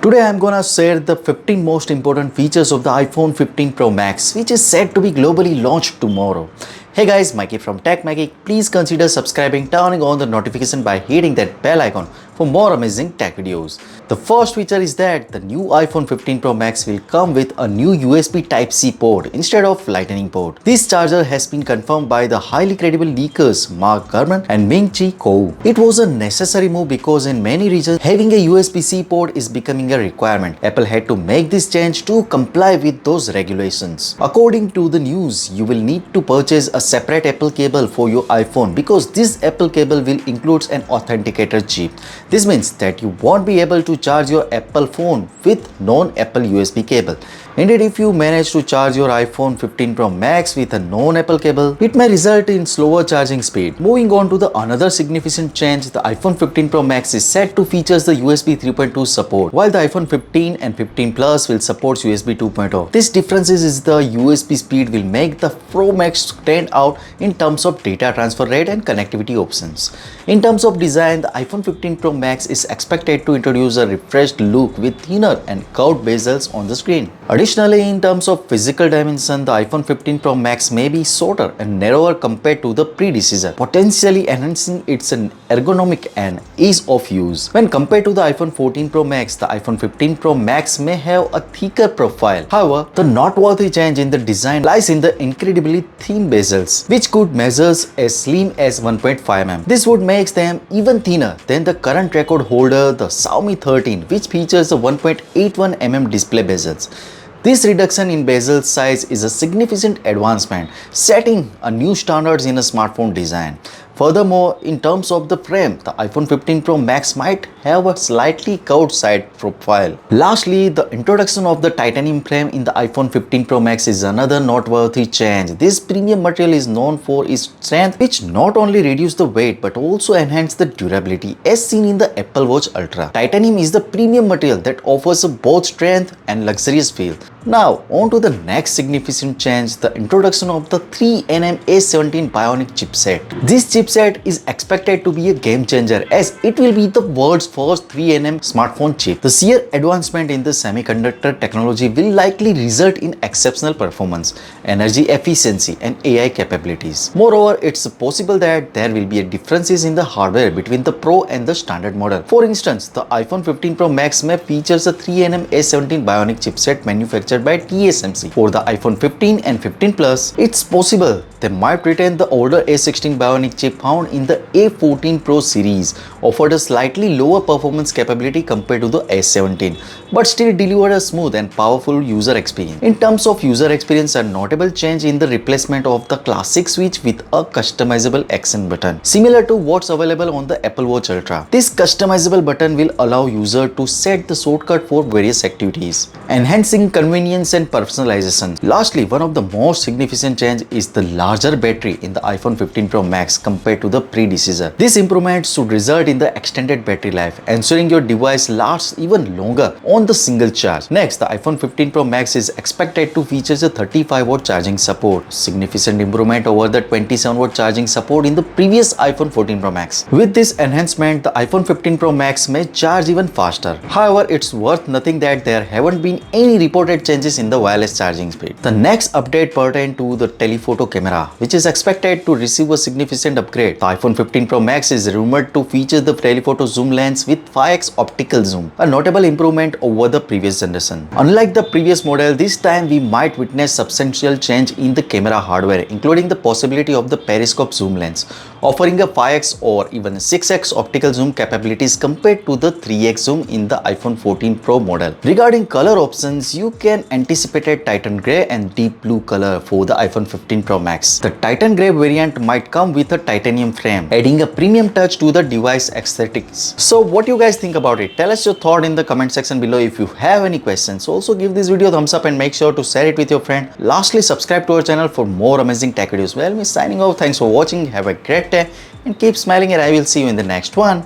Today I'm gonna share the 15 most important features of the iPhone 15 Pro Max, which is set to be globally launched tomorrow. Hey guys, Maiky from techmaiky. Please consider subscribing, turning on the notification by hitting that bell icon for more amazing tech videos. The first feature is that the new iPhone 15 Pro Max will come with a new USB Type-C port instead of Lightning port. This charger has been confirmed by the highly credible leakers Mark Gurman and Ming-Chi Kuo. It was a necessary move because in many regions, having a USB-C port is becoming a requirement. Apple had to make this change to comply with those regulations. According to the news, you will need to purchase a separate Apple cable for your iPhone because this Apple cable will include an authenticator chip. This means that you won't be able to charge your Apple phone with non-Apple USB cable. Indeed, if you manage to charge your iPhone 15 Pro Max with a non-Apple cable, it may result in slower charging speed. Moving on to the another significant change, the iPhone 15 Pro Max is set to feature the USB 3.2 support, while the iPhone 15 and 15 Plus will support USB 2.0. This difference is the USB speed will make the Pro Max stand out in terms of data transfer rate and connectivity options. In terms of design, the iPhone 15 Pro Max is expected to introduce a refreshed look with thinner and curved bezels on the screen. Additionally, in terms of physical dimension, the iPhone 15 Pro Max may be shorter and narrower compared to the predecessor, potentially enhancing its ergonomic and ease of use. When compared to the iPhone 14 Pro Max, the iPhone 15 Pro Max may have a thicker profile. However, the noteworthy change in the design lies in the incredibly thin bezels, which could measure as slim as 1.5 mm. This would make them even thinner than the current record holder, the Xiaomi 13, which features a 1.81 mm display bezels. This reduction in bezel size is a significant advancement, setting a new standards in a smartphone design. Furthermore, in terms of the frame, the iPhone 15 Pro Max might have a slightly curved side profile. Lastly, the introduction of the titanium frame in the iPhone 15 Pro Max is another noteworthy change. This premium material is known for its strength, which not only reduces the weight but also enhances the durability, as seen in the Apple Watch Ultra. Titanium is the premium material that offers both strength and luxurious feel. Now, on to the next significant change, the introduction of the 3nm A17 Bionic chipset. This chipset is expected to be a game changer as it will be the world's first 3nm smartphone chip. The sheer advancement in the semiconductor technology will likely result in exceptional performance, energy efficiency and AI capabilities. Moreover, it's possible that there will be differences in the hardware between the Pro and the standard model. For instance, the iPhone 15 Pro Max may feature a 3nm A17 Bionic chipset manufactured by TSMC. For the iPhone 15 and 15 Plus, it's possible they might retain the older A16 Bionic chip found in the A14 Pro series, offered a slightly lower performance capability compared to the A17, but still delivered a smooth and powerful user experience. In terms of user experience, a notable change in the replacement of the classic switch with a customizable action button, similar to what's available on the Apple Watch Ultra. This customizable button will allow users to set the shortcut for various activities, enhancing convenience and personalization. Lastly, one of the most significant change is the larger battery in the iPhone 15 Pro Max compared to the predecessor. This improvement should result in the extended battery life, ensuring your device lasts even longer on the single charge. Next, the iPhone 15 Pro Max is expected to feature a 35-watt charging support, significant improvement over the 27-watt charging support in the previous iPhone 14 Pro Max. With this enhancement, the iPhone 15 Pro Max may charge even faster. However, it's worth noting that there haven't been any reported changes in the wireless charging speed. The next update pertains to the telephoto camera, which is expected to receive a significant upgrade. The iPhone 15 Pro Max is rumored to feature the telephoto zoom lens with 5x optical zoom, a notable improvement over the previous generation. Unlike the previous model, this time we might witness substantial change in the camera hardware, including the possibility of the periscope zoom lens, offering a 5x or even 6x optical zoom capabilities compared to the 3x zoom in the iPhone 14 Pro model. Regarding color options, you can anticipate Titan Grey and Deep Blue color for the iPhone 15 Pro Max. The Titan Grey variant might come with a titanium frame, adding a premium touch to the device aesthetics. So what do you guys think about it? Tell us your thought in the comment section below. If you have any questions, also give this video a thumbs up and make sure to share it with your friend. Lastly, subscribe to our channel for more amazing tech videos. Well, me signing off. Thanks for watching. Have a great day and keep smiling, and I will see you in the next one.